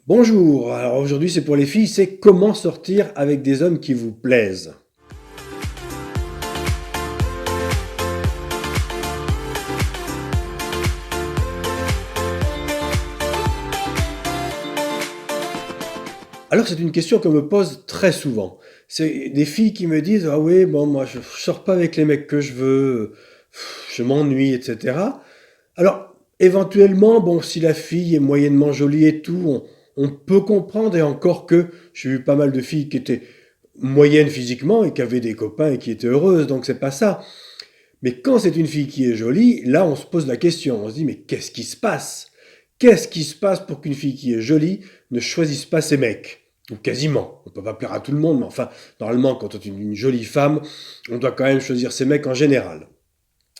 Bonjour, alors aujourd'hui c'est pour les filles, c'est comment sortir avec des hommes qui vous plaisent. Alors c'est une question qu'on me pose très souvent. C'est des filles qui me disent: «Ah oui, bon moi je sors pas avec les mecs que je veux, je m'ennuie» et cetera. Alors éventuellement, bon si la fille est moyennement jolie et tout, on peut comprendre et encore que j'ai vu pas mal de filles qui étaient moyennes physiquement et qui avaient des copains et qui étaient heureuses, donc c'est pas ça. Mais quand c'est une fille qui est jolie, là on se pose la question, on se dit: «Mais qu'est-ce qui se passe? Qu'est-ce qui se passe pour qu'une fille qui est jolie ne choisisse pas ses mecs?» Ou quasiment. On peut pas plaire à tout le monde, mais enfin, normalement, quand on est une jolie femme, on doit quand même choisir ses mecs en général.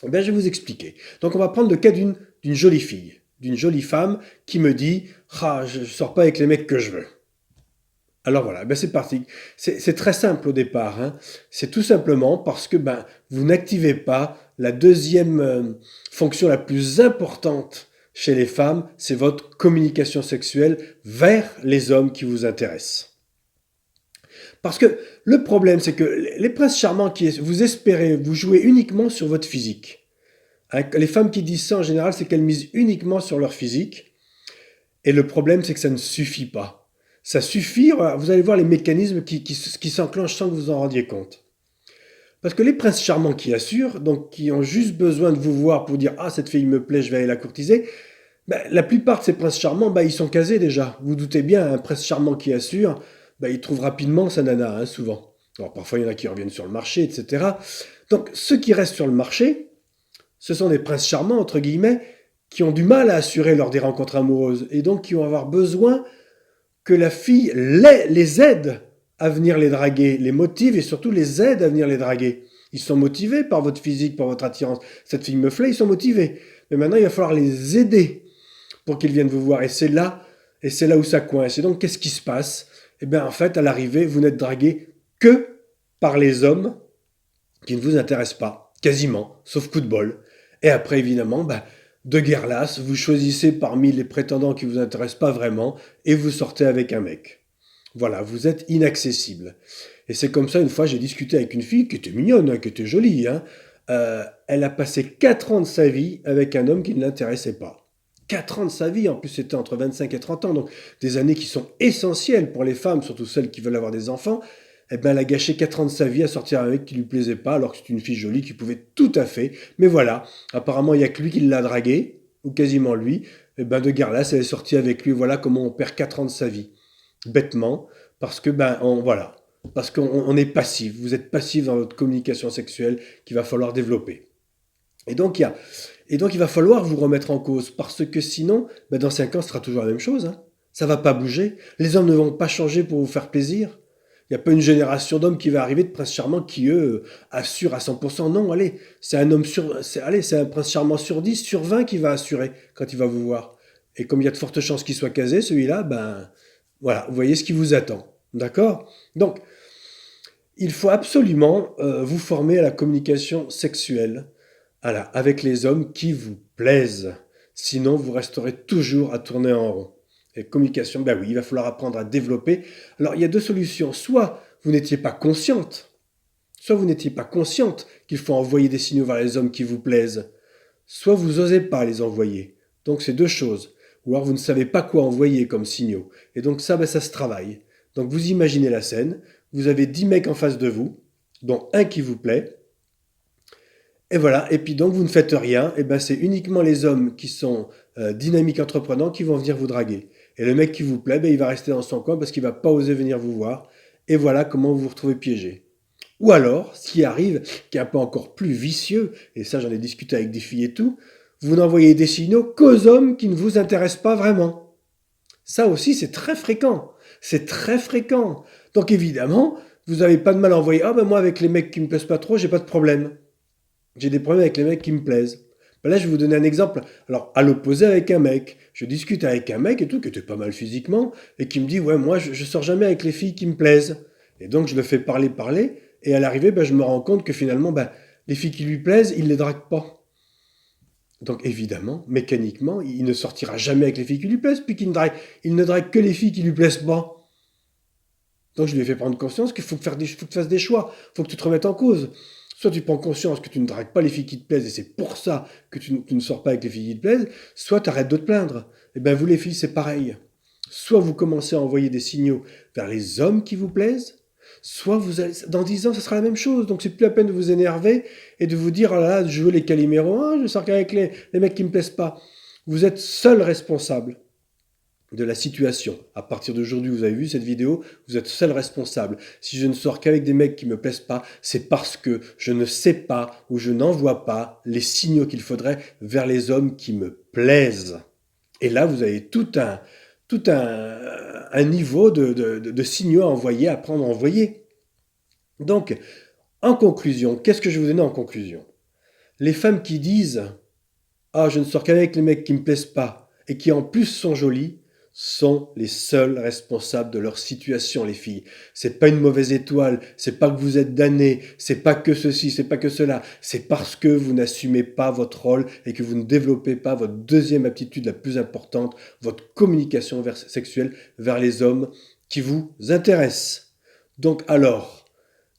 Eh bien, je vais vous expliquer. Donc, on va prendre le cas d'une jolie fille, d'une jolie femme qui me dit: «Ah, je sors pas avec les mecs que je veux». Alors voilà, ben c'est parti. C'est très simple au départ, hein. C'est tout simplement parce que vous n'activez pas la deuxième fonction la plus importante chez les femmes, c'est votre communication sexuelle vers les hommes qui vous intéressent. Parce que le problème, c'est que les princes charmants vous espérez, vous jouez uniquement sur votre physique. Hein, les femmes qui disent ça en général, c'est qu'elles misent uniquement sur leur physique. Et le problème, c'est que ça ne suffit pas. Ça suffit, vous allez voir les mécanismes qui s'enclenchent sans que vous en rendiez compte. Parce que les princes charmants qui assurent, donc qui ont juste besoin de vous voir pour dire: «Ah, cette fille me plaît, je vais aller la courtiser», la plupart de ces princes charmants, ils sont casés déjà. Vous doutez bien, un prince charmant qui assure, il trouve rapidement sa nana, hein, souvent. Alors parfois, il y en a qui reviennent sur le marché, etc. Donc ceux qui restent sur le marché, ce sont des princes charmants, entre guillemets, qui ont du mal à assurer lors des rencontres amoureuses, et donc qui vont avoir besoin que la fille les aide à venir les draguer, les motive et surtout les aide à venir les draguer. Ils sont motivés par votre physique, par votre attirance. Cette fille me plaît, ils sont motivés. Mais maintenant, il va falloir les aider pour qu'ils viennent vous voir. Et c'est là où ça coince. Et donc, qu'est-ce qui se passe? Eh bien, en fait, à l'arrivée, vous n'êtes dragué que par les hommes qui ne vous intéressent pas, quasiment, sauf coup de bol. Et après, évidemment, de guerre lasse, vous choisissez parmi les prétendants qui ne vous intéressent pas vraiment et vous sortez avec un mec. Voilà, vous êtes inaccessible. Et c'est comme ça, une fois, j'ai discuté avec une fille qui était mignonne, hein, qui était jolie. Hein. Elle a passé 4 ans de sa vie avec un homme qui ne l'intéressait pas. 4 ans de sa vie, en plus c'était entre 25 et 30 ans, donc des années qui sont essentielles pour les femmes, surtout celles qui veulent avoir des enfants. Eh ben, elle a gâché 4 ans de sa vie à sortir avec un mec qui lui plaisait pas, alors que c'est une fille jolie qui pouvait tout à fait. Mais voilà, apparemment il n'y a que lui qui l'a draguée, ou quasiment lui. Eh ben, de guerre lasse, elle est sortie avec lui. Voilà comment on perd 4 ans de sa vie. Bêtement, parce que voilà, parce qu'on est passif. Vous êtes passif dans votre communication sexuelle qu'il va falloir développer. Et donc il va falloir vous remettre en cause, parce que sinon, dans 5 ans, ce sera toujours la même chose. Hein. Ça va pas bouger. Les hommes ne vont pas changer pour vous faire plaisir. Il n'y a pas une génération d'hommes qui va arriver, de princes charmants, qui, eux, assurent à 100%. Non, allez, c'est un prince charmant sur 10, sur 20 qui va assurer quand il va vous voir. Et comme il y a de fortes chances qu'il soit casé, celui-là, voilà, vous voyez ce qui vous attend. D'accord? Donc, il faut absolument vous former à la communication sexuelle, voilà, avec les hommes qui vous plaisent. Sinon, vous resterez toujours à tourner en rond. Et communication, oui, il va falloir apprendre à développer. Alors, il y a 2 solutions. Soit vous n'étiez pas consciente, qu'il faut envoyer des signaux vers les hommes qui vous plaisent, soit vous n'osez pas les envoyer. Donc, c'est 2 choses. Ou alors, vous ne savez pas quoi envoyer comme signaux. Et donc, ça se travaille. Donc, vous imaginez la scène. Vous avez 10 mecs en face de vous, dont un qui vous plaît. Et voilà, et puis donc vous ne faites rien, et c'est uniquement les hommes qui sont dynamiques, entreprenants, qui vont venir vous draguer. Et le mec qui vous plaît, il va rester dans son coin parce qu'il va pas oser venir vous voir. Et voilà comment vous vous retrouvez piégé. Ou alors, ce qui arrive, qui est un peu encore plus vicieux, et ça j'en ai discuté avec des filles et tout, vous n'envoyez des signaux qu'aux hommes qui ne vous intéressent pas vraiment. Ça aussi, c'est très fréquent. C'est très fréquent. Donc évidemment, vous n'avez pas de mal à envoyer: «Ah moi avec les mecs qui me plaisent pas trop, j'ai pas de problème. J'ai des problèmes avec les mecs qui me plaisent». Là, je vais vous donner un exemple. Alors, à l'opposé avec un mec. Je discute avec un mec et tout, qui était pas mal physiquement, et qui me dit: «Ouais, moi, je sors jamais avec les filles qui me plaisent». Et donc, je le fais parler, et à l'arrivée, je me rends compte que finalement, les filles qui lui plaisent, il les drague pas. Donc évidemment, mécaniquement, il ne sortira jamais avec les filles qui lui plaisent, puisqu'il il ne drague que les filles qui lui plaisent pas. Donc je lui ai fait prendre conscience qu'il faut que tu fasses des choix, il faut que tu te remettes en cause. Soit tu prends conscience que tu ne dragues pas les filles qui te plaisent et c'est pour ça que tu ne sors pas avec les filles qui te plaisent, soit tu arrêtes de te plaindre. Et bien vous les filles, c'est pareil. Soit vous commencez à envoyer des signaux vers les hommes qui vous plaisent, soit vous allez, dans 10 ans, ce sera la même chose. Donc c'est plus la peine de vous énerver et de vous dire, oh là là, je veux les caliméros, je sors qu'avec les mecs qui me plaisent pas. Vous êtes seul responsable de la situation. À partir d'aujourd'hui, vous avez vu cette vidéo, vous êtes seul responsable. Si je ne sors qu'avec des mecs qui me plaisent pas, c'est parce que je ne sais pas ou je n'envoie pas les signaux qu'il faudrait vers les hommes qui me plaisent. Et là, vous avez un niveau de signaux à envoyer, à prendre à envoyer. Donc, en conclusion, qu'est-ce que je vais vous donner en conclusion? Les femmes qui disent ah, je ne sors qu'avec les mecs qui me plaisent pas et qui en plus sont jolis, sont les seuls responsables de leur situation, les filles. C'est pas une mauvaise étoile, c'est pas que vous êtes damnés, c'est pas que ceci, c'est pas que cela, c'est parce que vous n'assumez pas votre rôle et que vous ne développez pas votre deuxième aptitude la plus importante, votre communication sexuelle vers les hommes qui vous intéressent. Donc alors,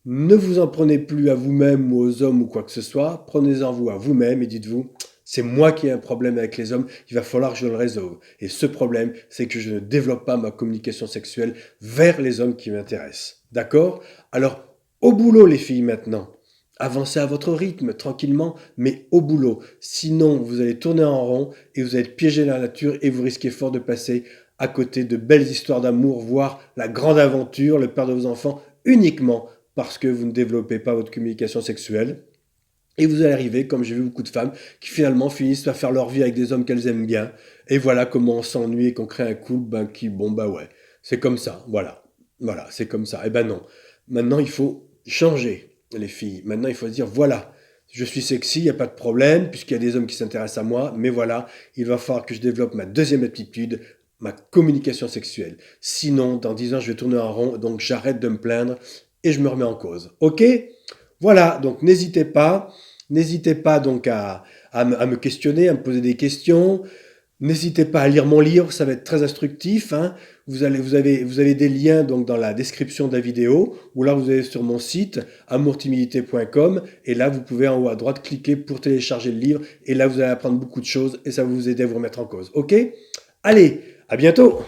ne vous en prenez plus à vous-même ou aux hommes ou quoi que ce soit, prenez-en vous à vous-même et dites-vous, c'est moi qui ai un problème avec les hommes, il va falloir que je le résolve. Et ce problème, c'est que je ne développe pas ma communication sexuelle vers les hommes qui m'intéressent. D'accord? Alors, au boulot les filles maintenant. Avancez à votre rythme, tranquillement, mais au boulot. Sinon, vous allez tourner en rond et vous allez être piégé dans la nature et vous risquez fort de passer à côté de belles histoires d'amour, voire la grande aventure, le père de vos enfants, uniquement parce que vous ne développez pas votre communication sexuelle. Et vous allez arriver, comme j'ai vu beaucoup de femmes, qui finalement finissent par faire leur vie avec des hommes qu'elles aiment bien. Et voilà comment on s'ennuie et qu'on crée un couple, ouais, c'est comme ça, voilà. Voilà, c'est comme ça. Eh ben non. Maintenant, il faut changer, les filles. Maintenant, il faut se dire, voilà, je suis sexy, il n'y a pas de problème, puisqu'il y a des hommes qui s'intéressent à moi, mais voilà, il va falloir que je développe ma deuxième aptitude, ma communication sexuelle. Sinon, dans 10 ans, je vais tourner en rond, donc j'arrête de me plaindre et je me remets en cause. Ok? Voilà, donc n'hésitez pas donc à me questionner, à me poser des questions. N'hésitez pas à lire mon livre, ça va être très instructif, hein. Vous avez des liens donc dans la description de la vidéo, ou là vous allez sur mon site amourtimidité.com et là vous pouvez en haut à droite cliquer pour télécharger le livre et là vous allez apprendre beaucoup de choses et ça va vous aider à vous remettre en cause. Ok? Allez, à bientôt!